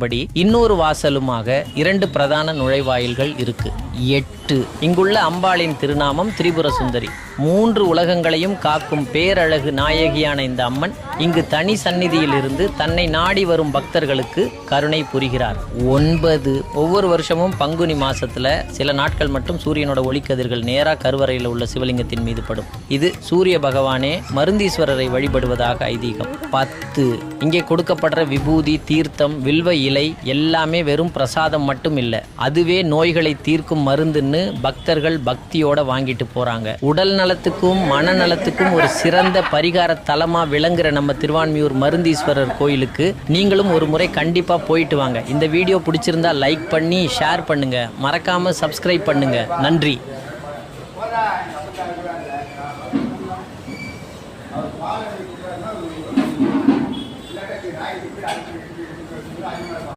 படி இன்னொரு வாசலுமாக 2 பிரதான நுழைவாயில்கள் இருக்கு. 8 இங்குள்ள அம்பாளின் திருநாமம் திரிபுர சுந்தரி. 3 உலகங்களையும் காக்கும் பேரழகு நாயகியான இந்த அம்மன் இங்கு தனி சந்நிதியில் இருந்து தன்னை நாடி வரும் பக்தர்களுக்கு கருணை புரிகிறார். 9 ஒவ்வொரு வருஷமும் பங்குனி மாசத்துல சில நாட்கள் மட்டும் சூரியனோட ஒளிக்கதிர்கள் நேரா கருவறையில் உள்ள சிவலிங்கத்தின் மீது படும். இது சூரிய பகவானே மருந்தீஸ்வரரை வழிபடுவதாக ஐதீகம். 10 இங்கே கொடுக்கப்படுற விபூதி, தீர்த்தம், வில்வ இலை எல்லாமே வெறும் பிரசாதம் மட்டும் இல்ல, அதுவே நோய்களை தீர்க்கும் மருந்துன்னு பக்தர்கள் பக்தியோட வாங்கிட்டு போறாங்க. உடல் நலத்துக்கும் மனநலத்துக்கும் ஒரு சிறந்த பரிகார தலமா விளங்குற நம்ம திருவான்மியூர் மருந்தீஸ்வரர் கோயிலுக்கு நீங்களும் ஒரு முறை கண்டிப்பா போயிட்டு வாங்க. இந்த வீடியோ பிடிச்சிருந்தா லைக் பண்ணி ஷேர் பண்ணுங்க, மறக்காம சப்ஸ்கிரைப் பண்ணுங்க. நன்றி.